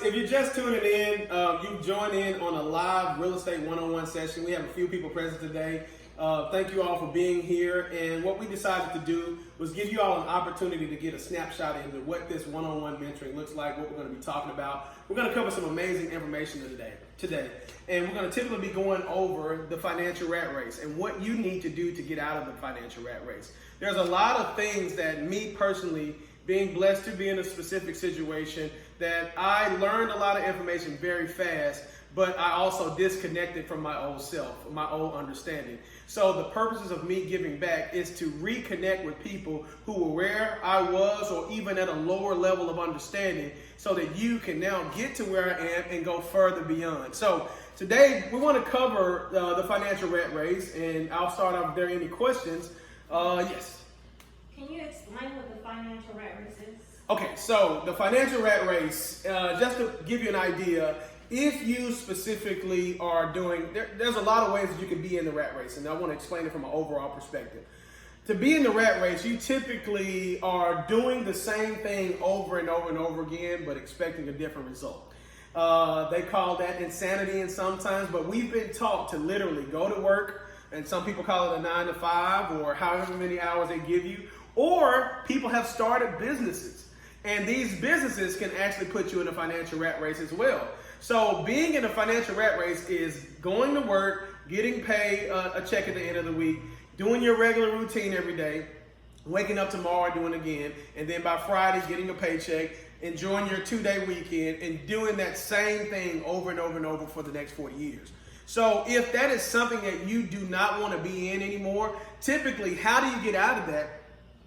if you're just tuning in, you've joined in on a live real estate one-on-one session. We have a few people present today. Thank you all for being here. And what we decided to do was give you all an opportunity to get a snapshot into what this one-on-one mentoring looks like, what we're going to be talking about. We're going to cover some amazing information today. And we're going to typically be going over the financial rat race and what you need to do to get out of the financial rat race. There's a lot of things that me personally, being blessed to be in a specific situation, that I learned a lot of information very fast, but I also disconnected from my old self, my old understanding. So the purposes of me giving back is to reconnect with people who were where I was or even at a lower level of understanding so that you can now get to where I am and go further beyond. So today we want to cover the financial rat race, and I'll start off if there are any questions. Yes. Can you explain what the financial rat race is? Okay, so the financial rat race, just to give you an idea, if you specifically are doing, there's a lot of ways that you can be in the rat race, and I want to explain it from an overall perspective. To be in the rat race, you typically are doing the same thing over and over and over again, but expecting a different result. They call that insanity in sometimes, but we've been taught to literally go to work, and some people call it a 9 to 5 or however many hours they give you, or people have started businesses, and these businesses can actually put you in a financial rat race as well. So being in a financial rat race is going to work, getting paid a check at the end of the week, doing your regular routine every day, waking up tomorrow, doing it again, and then by Friday getting a paycheck, enjoying your 2-day weekend, and doing that same thing over and over and over for the next 40 years. So if that is something that you do not want to be in anymore, typically, how do you get out of that?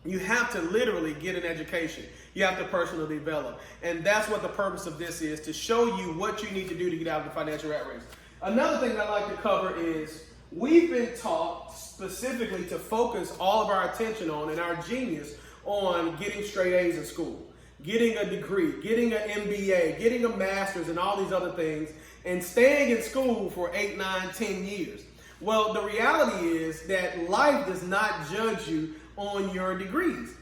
You have to literally get an education. You have to personally develop. And that's what the purpose of this is, to show you what you need to do to get out of the financial rat race. Another thing that I'd like to cover is we've been taught specifically to focus all of our attention on and our genius on getting straight A's in school, getting a degree, getting an MBA, getting a master's and all these other things, and staying in school for 8, 9, 10 years. Well, the reality is that life does not judge you on your degrees.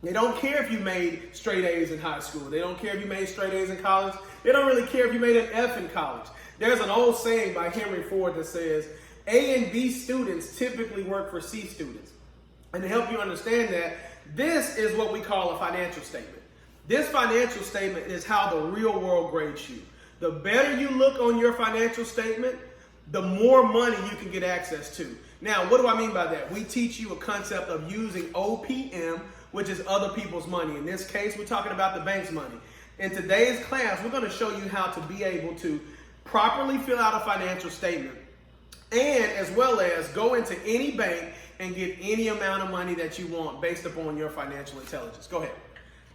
They don't care if you made straight A's in high school. They don't care if you made straight A's in college. They don't really care if you made an F in college. There's an old saying by Henry Ford that says, A and B students typically work for C students. And to help you understand that, this is what we call a financial statement. This financial statement is how the real world grades you. The better you look on your financial statement, the more money you can get access to. Now, what do I mean by that? We teach you a concept of using OPM, which is other people's money. In this case, we're talking about the bank's money. In today's class, we're going to show you how to be able to properly fill out a financial statement, and as well as go into any bank and get any amount of money that you want based upon your financial intelligence. Go ahead.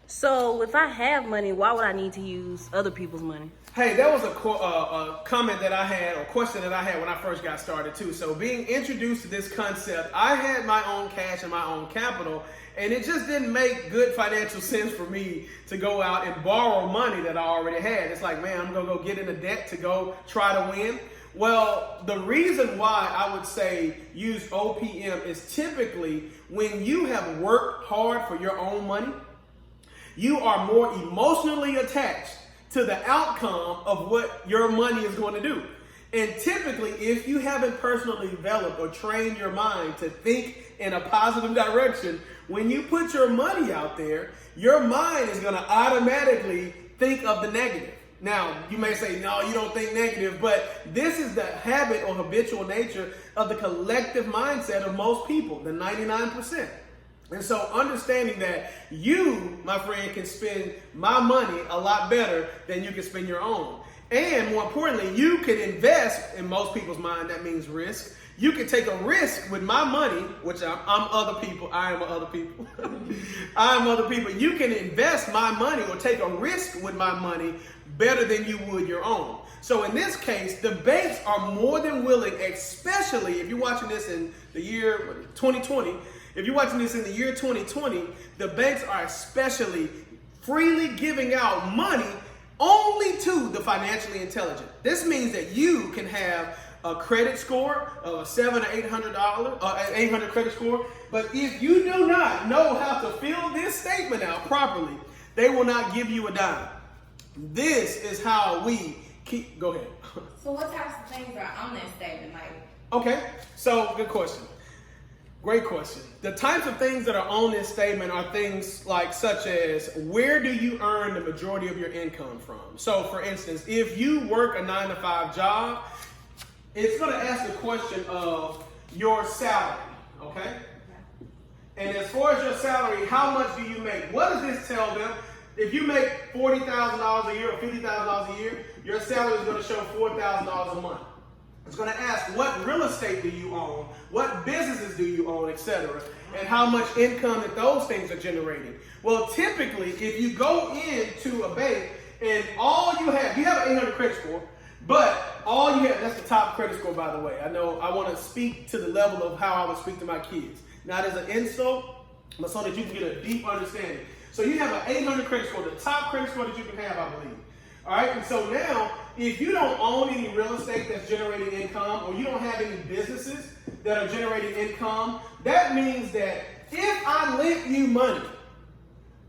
So if I have money, why would I need to use other people's money? Hey, that was a comment that I had, or question that I had when I first got started too. So being introduced to this concept, I had my own cash and my own capital, and it just didn't make good financial sense for me to go out and borrow money that I already had. It's like, man, I'm gonna go get into debt to go try to win. Well, the reason why I would say use OPM is typically when you have worked hard for your own money, you are more emotionally attached to the outcome of what your money is going to do. And typically, if you haven't personally developed or trained your mind to think in a positive direction, when you put your money out there, your mind is going to automatically think of the negative. Now, you may say, no, you don't think negative, but this is the habit or habitual nature of the collective mindset of most people, the 99%. And so understanding that you, my friend, can spend my money a lot better than you can spend your own. And more importantly, you can invest, in most people's mind, that means risk. You can take a risk with my money, which I'm other people. I am other people. I am other people. You can invest my money or take a risk with my money better than you would your own. So in this case, the banks are more than willing, especially if you're watching this in the year 2020, if you're watching this in the year 2020, the banks are especially freely giving out money only to the financially intelligent. This means that you can have a credit score of $700 or $800 credit score, but if you do not know how to fill this statement out properly, they will not give you a dime. This is how we keep, go ahead. So what types of things are on that statement? Like, Okay, so good question. Great question. The types of things that are on this statement are things like such as, where do you earn the majority of your income from? So for instance, if you work a 9-to-5 job, it's going to ask the question of your salary, okay? And as far as your salary, how much do you make? What does this tell them? If you make $40,000 a year or $50,000 a year, your salary is going to show $4,000 a month. It's going to ask, what real estate do you own? What businesses do you own, etc. And how much income that those things are generating. Well, typically, if you go into a bank and all you have an 800 credit score, but all you have, that's the top credit score, by the way. I know I want to speak to the level of how I would speak to my kids. Not as an insult, but so that you can get a deep understanding. So you have an 800 credit score, the top credit score that you can have, I believe. All right, and so now, if you don't own any real estate that's generating income, or you don't have any businesses that are generating income, that means that if I lent you money,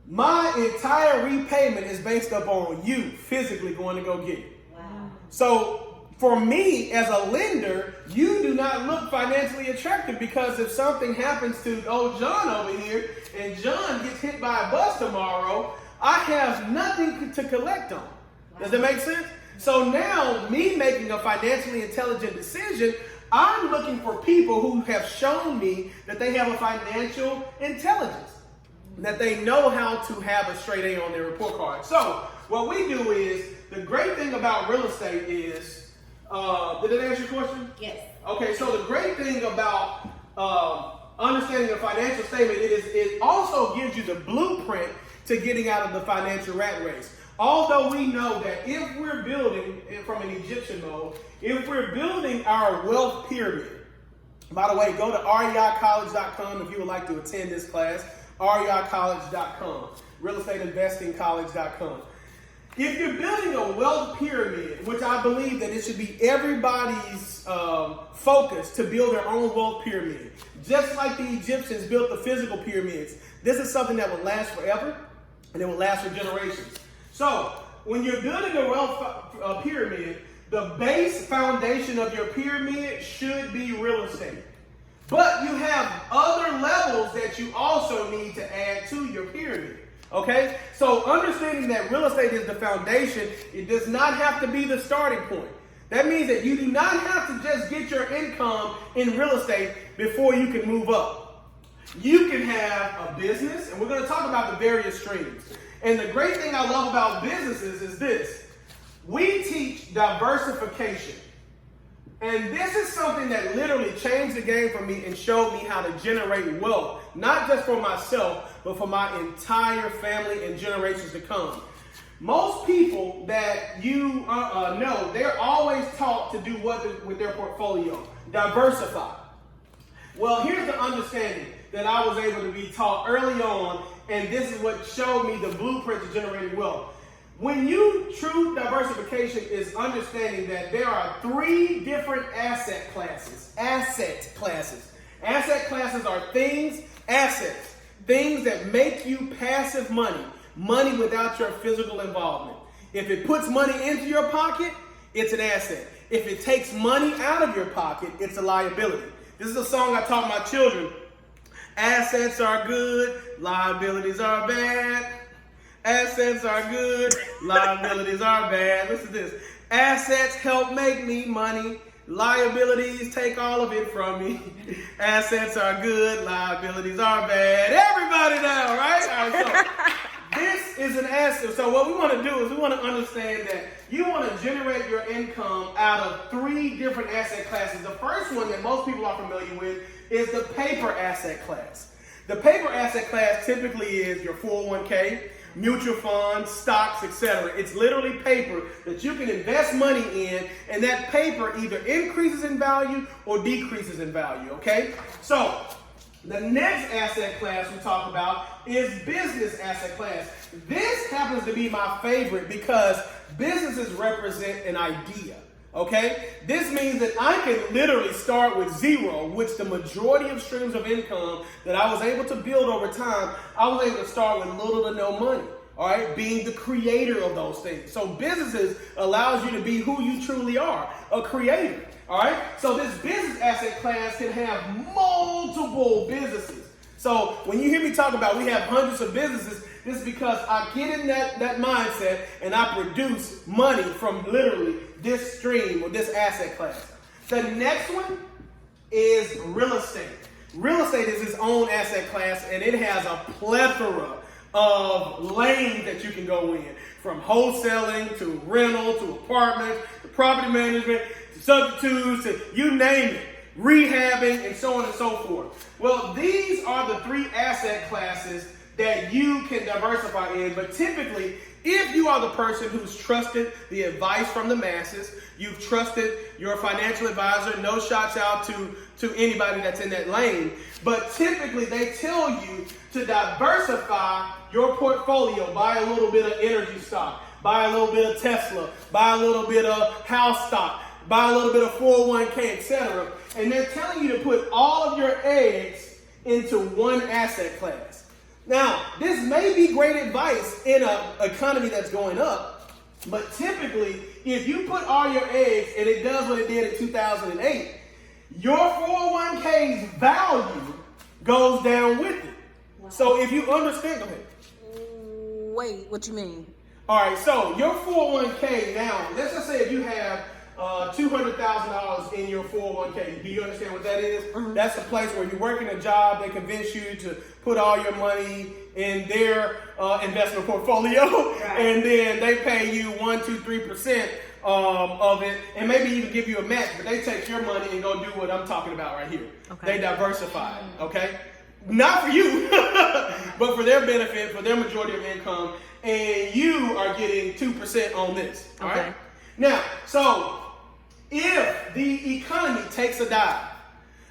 my entire repayment is based upon you physically going to go get it. wow. So for me as a lender, you do not look financially attractive, because if something happens to old John over here and John gets hit by a bus tomorrow, I have nothing to collect on. Does that make sense? So now, me making a financially intelligent decision, I'm looking for people who have shown me that they have a financial intelligence, that they know how to have a straight A on their report card. So what we do is, the great thing about real estate is, did that answer your question? Yes. Okay, so the great thing about understanding a financial statement is it also gives you the blueprint to getting out of the financial rat race. Although we know that if we're building, from an Egyptian mode, if we're building our wealth pyramid, by the way, go to reicollege.com if you would like to attend this class, reicollege.com, realestateinvestingcollege.com. If you're building a wealth pyramid, which I believe that it should be everybody's focus to build their own wealth pyramid, just like the Egyptians built the physical pyramids, this is something that will last forever, and it will last for generations. So, when you're building a wealth pyramid, the base foundation of your pyramid should be real estate. But you have other levels that you also need to add to your pyramid. Okay? So, understanding that real estate is the foundation, it does not have to be the starting point. That means that you do not have to just get your income in real estate before you can move up. You can have a business, and we're going to talk about the various streams. And the great thing I love about businesses is this. We teach diversification. And this is something that literally changed the game for me and showed me how to generate wealth. Not just for myself, but for my entire family and generations to come. Most people that you know, they're always taught to do what with their portfolio? Diversify. Well, here's the understanding that I was able to be taught early on, and this is what showed me the blueprint to generating wealth. True diversification is understanding that there are 3 different asset classes. Asset classes. Asset classes are assets, things that make you passive money. Money without your physical involvement. If it puts money into your pocket, it's an asset. If it takes money out of your pocket, it's a liability. This is a song I taught my children. Assets are good, liabilities are bad. Assets are good, liabilities are bad. Listen to this. Assets help make me money. Liabilities take all of it from me. Assets are good, liabilities are bad. Everybody now, right? All right, so this is an asset. So what we want to do is we want to understand that you want to generate your income out of 3 different asset classes. The first one that most people are familiar with is the paper asset class. The paper asset class typically is your 401k, mutual funds, stocks, etc. It's literally paper that you can invest money in, and that paper either increases in value or decreases in value, okay? So, the next asset class we talk about is business asset class. This happens to be my favorite because businesses represent an idea. Okay? This means that I can literally start with 0, which the majority of streams of income that I was able to build over time, I was able to start with little to no money. all right, being the creator of those things. So businesses allows you to be who you truly are, a creator, all right? So this business asset class can have multiple businesses. So when you hear me talk about we have hundreds of businesses, this is because I get in that mindset and I produce money from literally this stream or this asset class. The next one is real estate. Real estate is its own asset class, and it has a plethora of lanes that you can go in, from wholesaling to rental to apartments to property management to substitutes to you name it, rehabbing and so on and so forth. Well, these are the three asset classes that you can diversify in, but typically, if you are the person who's trusted the advice from the masses, you've trusted your financial advisor, no shots out to anybody that's in that lane, but typically they tell you to diversify your portfolio, buy a little bit of energy stock, buy a little bit of Tesla, buy a little bit of house stock, buy a little bit of 401k, etc. And they're telling you to put all of your eggs into one asset class. Now, this may be great advice in an economy that's going up, but typically, if you put all your eggs, and it does what it did in 2008, your 401k's value goes down with it. Wow. So if you understand, go ahead. Wait, what you mean? All right, so your 401k now, let's just say if you have $200,000 in your 401k. Do you understand what that is? Mm-hmm. That's the place where you're working a job. They convince you to put all your money in their investment portfolio, right. And then they pay you 1%, 2%, 3% of it, and maybe even give you a match. But they take your money and go do what I'm talking about right here. Okay. They diversify. Okay, not for you, but for their benefit, for their majority of income, and you are getting 2% on this. All right. Now, so if the economy takes a dive,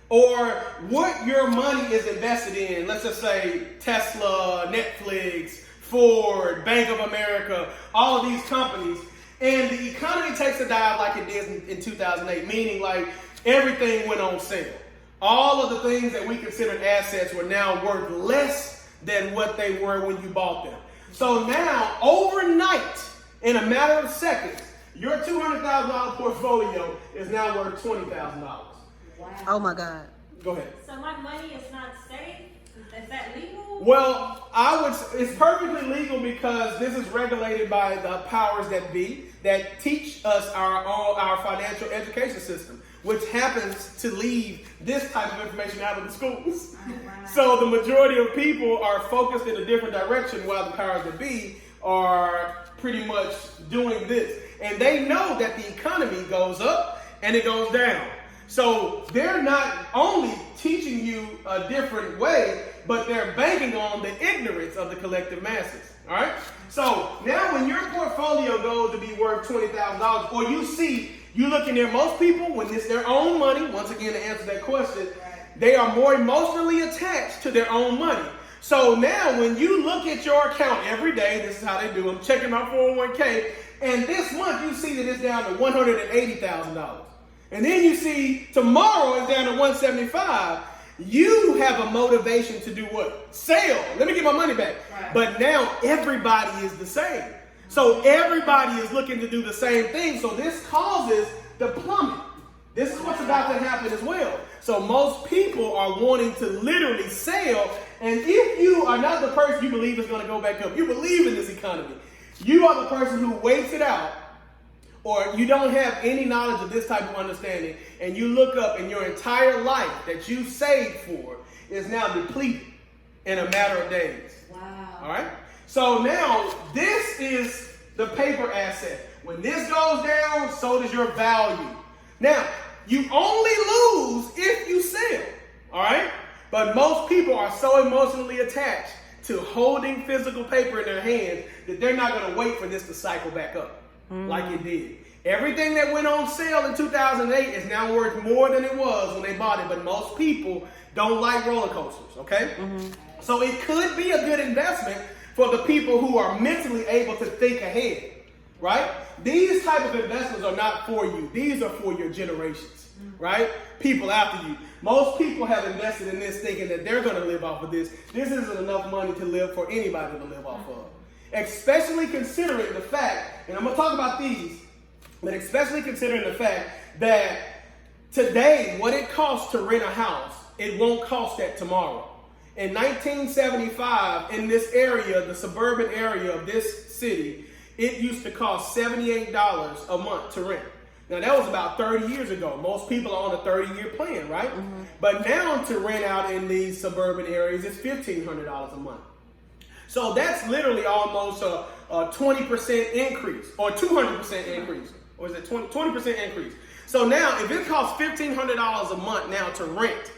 or what your money is invested in, let's just say Tesla, Netflix, Ford, Bank of America, all of these companies, and the economy takes a dive like it did in 2008, meaning like everything went on sale. All of the things that we considered assets were now worth less than what they were when you bought them. So now, overnight, in a matter of seconds, your $200,000 portfolio is now worth $20,000. Wow. Oh my God. Go ahead. So my money is not safe? Is that legal? Well, it's perfectly legal because this is regulated by the powers that be that teach us our financial education system, which happens to leave this type of information out of the schools. Oh, wow. So the majority of people are focused in a different direction while the powers that be are pretty much doing this. And they know that the economy goes up and it goes down. So they're not only teaching you a different way, but they're banking on the ignorance of the collective masses. All right? So now when your portfolio goes to be worth $20,000, or you look in there, most people, when it's their own money, once again to answer that question, they are more emotionally attached to their own money. So now when you look at your account every day, this is how they do, I'm checking my 401k, and this month you see that it's down to $180,000. And then you see tomorrow it's down to $175,000. You have a motivation to do what? Sell. Let me get my money back. Right. But now everybody is the same. So everybody is looking to do the same thing. So this causes the plummet. This is what's about to happen as well. So most people are wanting to literally sell. And if you are not the person you believe is going to go back up, you believe in this economy, you are the person who waits it out, or you don't have any knowledge of this type of understanding, and you look up and your entire life that you saved for is now depleted in a matter of days. Wow. All right? So now this is the paper asset. When this goes down, so does your value. Now, you only lose if you sell. All right? But most people are so emotionally attached to holding physical paper in their hands that they're not going to wait for this to cycle back up like it did. Everything that went on sale in 2008 is now worth more than it was when they bought it, but most people don't like roller coasters, okay? Mm-hmm. So it could be a good investment for the people who are mentally able to think ahead, right? These type of investments are not for you. These are for your generations, right? People after you. Most people have invested in this thinking that they're going to live off of this. This isn't enough money to live for anybody to live off of. especially considering the fact, and I'm going to talk about these, but especially considering the fact that today, what it costs to rent a house, it won't cost that tomorrow. In 1975, in this area, the suburban area of this city, it used to cost $78 a month to rent. Now, that was about 30 years ago. Most people are on a 30-year plan, right? Mm-hmm. But now to rent out in these suburban areas, it's $1,500 a month. So that's literally almost a 20% increase or 200% increase. Or is it 20% increase? So now, if it costs $1,500 a month now to rent,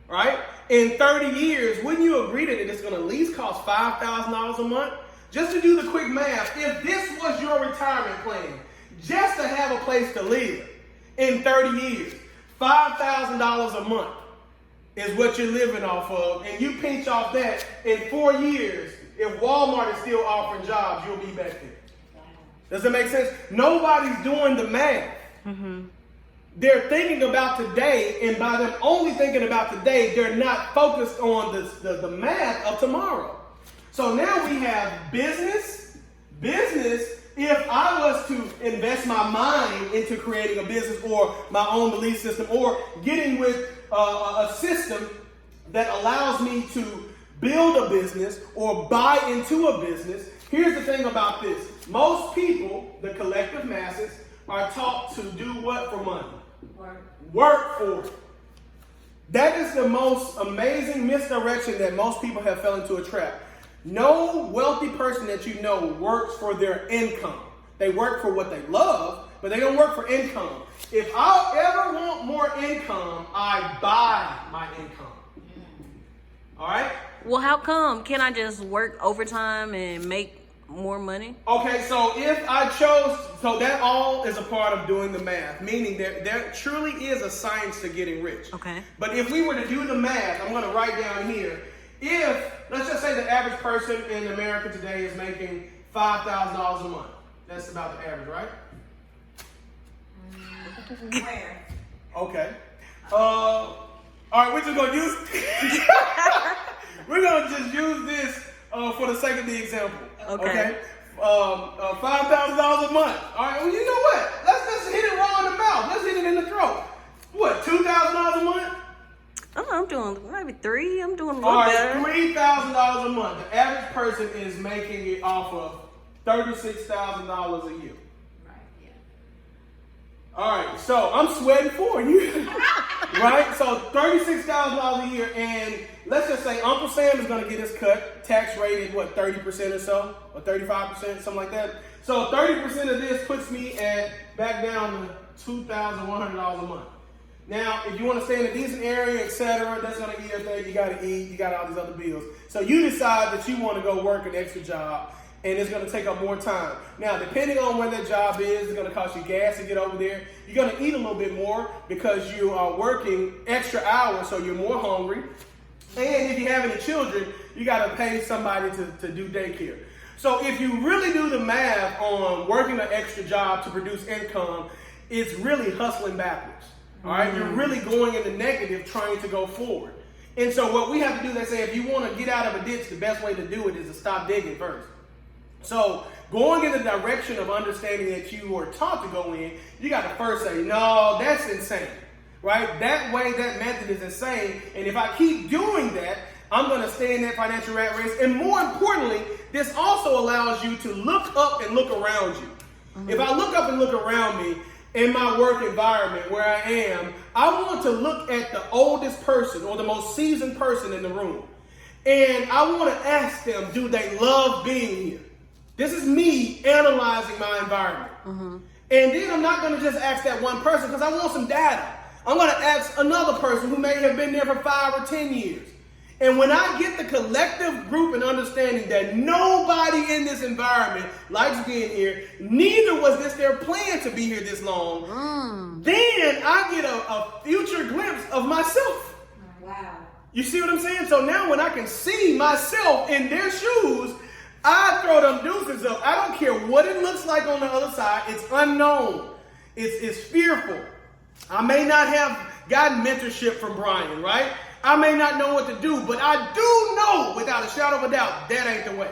right? In 30 years, wouldn't you agree that it's going to at least cost $5,000 a month? Just to do the quick math, if this was your retirement plan, just to have a place to live in 30 years, $5,000 a month is what you're living off of. And you pinch off that in 4 years, if Walmart is still offering jobs, you'll be back there. Does that make sense? Nobody's doing the math. Mm-hmm. They're thinking about today, and by them only thinking about today, they're not focused on the math of tomorrow. So now we have business. If I was to invest my mind into creating a business or my own belief system or getting with a system that allows me to build a business or buy into a business, here's the thing about this. Most people, the collective masses, are taught to do what for money? Work for it. That is the most amazing misdirection that most people have fell into a trap. No wealthy person that you know works for their income. They work for what they love, but they don't work for income. If I ever want more income, I buy my income. All right? Well, how come? Can I just work overtime and make more money? Okay, so if I chose, so that all is a part of doing the math, meaning there truly is a science to getting rich. Okay. But if we were to do the math, I'm going to write down here, if, let's just say the average person in America today is making $5,000 a month. That's about the average, right? Where? Okay. All right, we're just going to use, we're going to just use this for the sake of the example. Okay. $5,000 a month. All right, well, you know what? Let's hit it raw in the mouth. Let's hit it in the throat. What, $2,000 a month? I'm doing maybe 3. I'm doing a little All right, better. $3,000 a month. The average person is making it off of $36,000 a year. Right, yeah. All right, so I'm sweating for you. Right? So $36,000 a year, and let's just say Uncle Sam is going to get his cut, tax rated, 30% or so, or 35%, something like that. So 30% of this puts me back down to $2,100 a month. Now, if you want to stay in a decent area, etc., that's going to eat up there. You got to eat. You got all these other bills. So you decide that you want to go work an extra job, and it's going to take up more time. Now, depending on where that job is, it's going to cost you gas to get over there. You're going to eat a little bit more because you are working extra hours, so you're more hungry. And if you have any children, you got to pay somebody to do daycare. So if you really do the math on working an extra job to produce income, it's really hustling backwards. All right, you're really going in the negative trying to go forward. And so what we have to do, they say, if you want to get out of a ditch, the best way to do it is to stop digging first. So going in the direction of understanding that you are taught to go in, you got to first say, no, that's insane, right? That way, that method is insane. And if I keep doing that, I'm going to stay in that financial rat race. And more importantly, this also allows you to look up and look around you. Mm-hmm. If I look up and look around me, in my work environment where I am, I want to look at the oldest person or the most seasoned person in the room. And I want to ask them, do they love being here? This is me analyzing my environment. Mm-hmm. And then I'm not going to just ask that one person because I want some data. I'm going to ask another person who may have been there for 5 or 10 years. And when I get the collective group and understanding that nobody in this environment likes being here, neither was this their plan to be here this long, then I get a future glimpse of myself. Wow. You see what I'm saying? So now when I can see myself in their shoes, I throw them deuces up. I don't care what it looks like on the other side. It's unknown. It's fearful. I may not have gotten mentorship from Bryan, right? I may not know what to do, but I do know without a shadow of a doubt that ain't the way.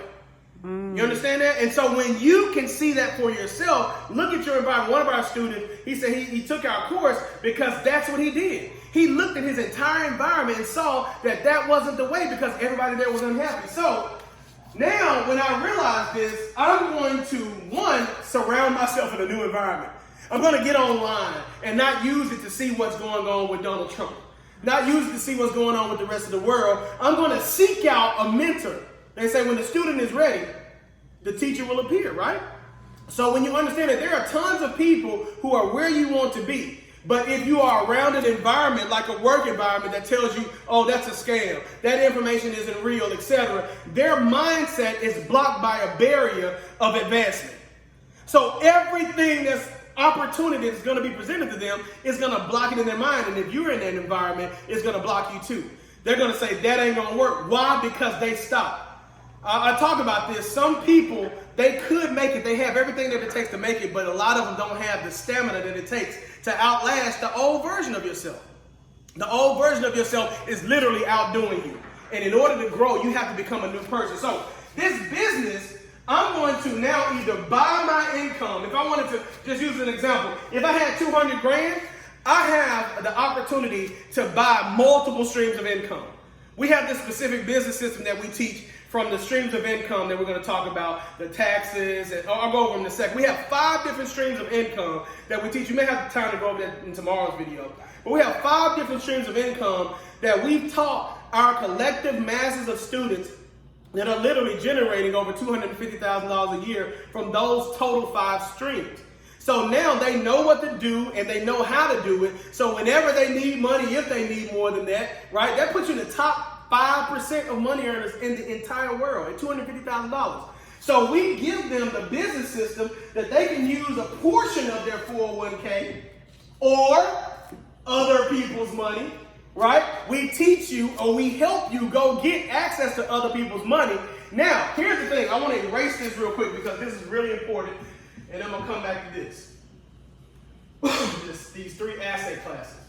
You understand that? And so when you can see that for yourself, look at your environment. One of our students, he said he took our course because that's what he did. He looked at his entire environment and saw that that wasn't the way because everybody there was unhappy. So now when I realize this, I'm going to, one, surround myself in a new environment. I'm going to get online and not use it to see what's going on with Donald Trump. Not use it to see what's going on with the rest of the world. I'm going to seek out a mentor. They say when the student is ready, the teacher will appear, right? So when you understand that there are tons of people who are where you want to be, but if you are around an environment like a work environment that tells you, oh, that's a scam, that information isn't real, etc., their mindset is blocked by a barrier of advancement. So everything that's opportunity that's going to be presented to them is going to block it in their mind. And if you're in that environment, it's going to block you too. They're going to say, that ain't going to work. Why? Because they stopped. I talk about this. Some people, they could make it. They have everything that it takes to make it, but a lot of them don't have the stamina that it takes to outlast the old version of yourself. The old version of yourself is literally outdoing you. And in order to grow, you have to become a new person. So this business, I'm going to now either buy my income. If I wanted to just use an example, if I had 200 grand, I have the opportunity to buy multiple streams of income. We have this specific business system that we teach from the streams of income that we're going to talk about, the taxes, and I'll go over them in a second. We have 5 different streams of income that we teach. You may have time to go over that in tomorrow's video. But we have 5 different streams of income that we've taught our collective masses of students that are literally generating over $250,000 a year from those total 5 streams. So now they know what to do and they know how to do it. So whenever they need money, if they need more than that, right, that puts you in the top 5% of money earners in the entire world at $250,000. So we give them the business system that they can use a portion of their 401k or other people's money, right? We teach you or we help you go get access to other people's money. Now, here's the thing. I want to erase this real quick because this is really important, and I'm going to come back to this. These 3 asset classes.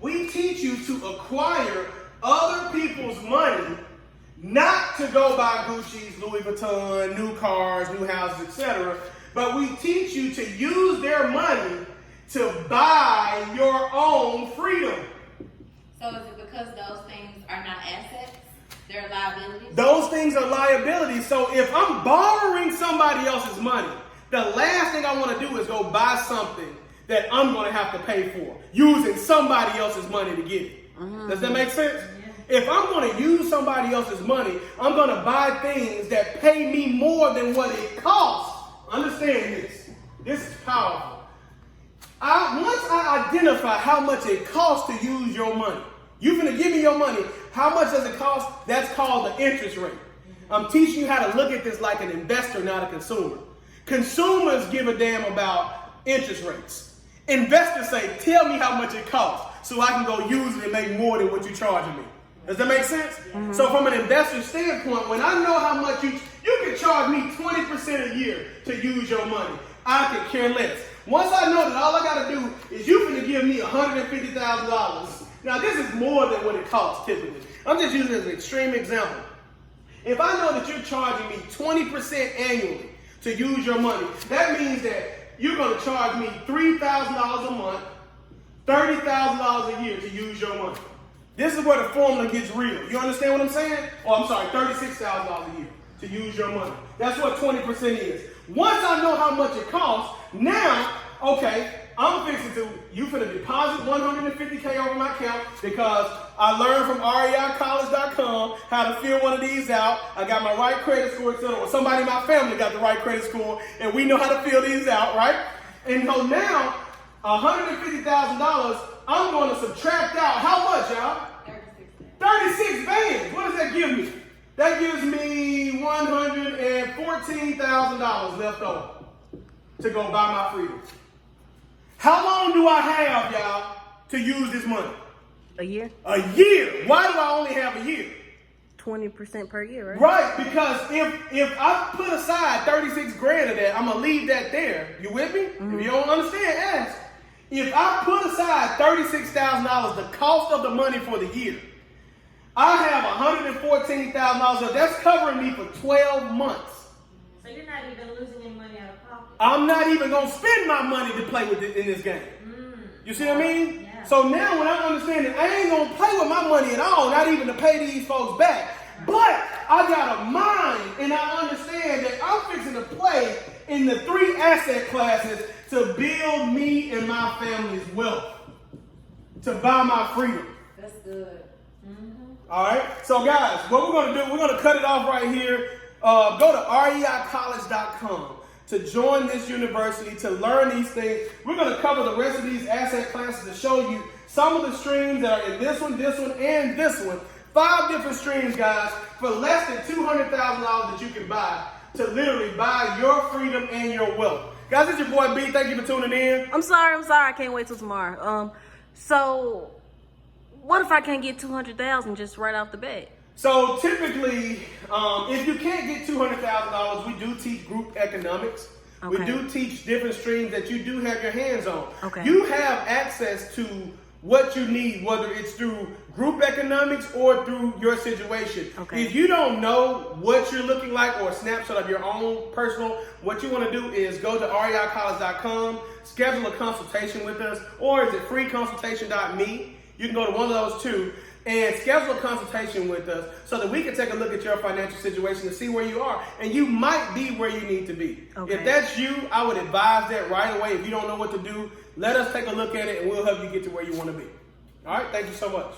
We teach you to acquire other people's money, not to go buy Gucci's, Louis Vuitton, new cars, new houses, etc. But we teach you to use their money to buy your own freedom. So is it because those things are not assets? They're liabilities? Those things are liabilities. So if I'm borrowing somebody else's money, the last thing I want to do is go buy something that I'm going to have to pay for, using somebody else's money to get it. Does that make sense? If I'm going to use somebody else's money, I'm going to buy things that pay me more than what it costs. Understand this. This is powerful. Once I identify how much it costs to use your money, you're going to give me your money. How much does it cost? That's called the interest rate. I'm teaching you how to look at this like an investor, not a consumer. Consumers give a damn about interest rates. Investors say, tell me how much it costs so I can go use it and make more than what you're charging me. Does that make sense? So from an investor standpoint, when I know how much you can charge me 20% a year to use your money, I could care less. Once I know that all I got to do is you're going to give me $150,000. Now this is more than what it costs typically. I'm just using it as an extreme example. If I know that you're charging me 20% annually to use your money, that means that you're going to charge me $3,000 a month, $30,000 a year to use your money. This is where the formula gets real. You understand what I'm saying? Oh, I'm sorry, $36,000 a year to use your money. That's what 20% is. Once I know how much it costs, now, okay, I'm fixing to, you finna deposit $150K over my account because I learned from reicollege.com how to fill one of these out. I got my right credit score, etc. Or somebody in my family got the right credit score, and we know how to fill these out, right? And so now, $150,000, I'm going to subtract out how much, y'all? 36 bands. What does that give me? That gives me $114,000 left over to go buy my freedom. How long do I have, y'all, to use this money? A year? A year. Why do I only have a year? 20% per year, right? Right, because if I put aside 36 grand of that, I'm going to leave that there. You with me? If you don't understand, ask. If I put aside $36,000, the cost of the money for the year, I have $114,000. So that's covering me for 12 months. So you're not even losing any money out of pocket. I'm not even going to spend my money to play with it in this game. You see what I mean? Yeah. So now when I understand that I ain't going to play with my money at all, not even to pay these folks back. But I got a mind and I understand that I'm fixing to play in the 3 asset classes to build me and my family's wealth. To buy my freedom. That's good. All right. So guys, what we're going to do, we're going to cut it off right here. Go to reicollege.com to join this university, to learn these things. We're going to cover the rest of these asset classes to show you some of the streams that are in this one, and this one. 5 different streams, guys, for less than $200,000 that you can buy to literally buy your freedom and your wealth. Guys, it's your boy B. Thank you for tuning in. I'm sorry. I can't wait till tomorrow. So what if I can't get 200,000 just right off the bat? So typically, if you can't get $200,000, we do teach group economics. Okay. We do teach different streams that you do have your hands on. Okay. You have access to what you need, whether it's through group economics or through your situation. Okay. If you don't know what you're looking like or a snapshot of your own personal, what you want to do is go to reicollege.com, schedule a consultation with us, or is it freeconsultation.me? You can go to one of those two and schedule a consultation with us so that we can take a look at your financial situation to see where you are. And you might be where you need to be. Okay. If that's you, I would advise that right away. If you don't know what to do, let us take a look at it and we'll help you get to where you want to be. All right, thank you so much.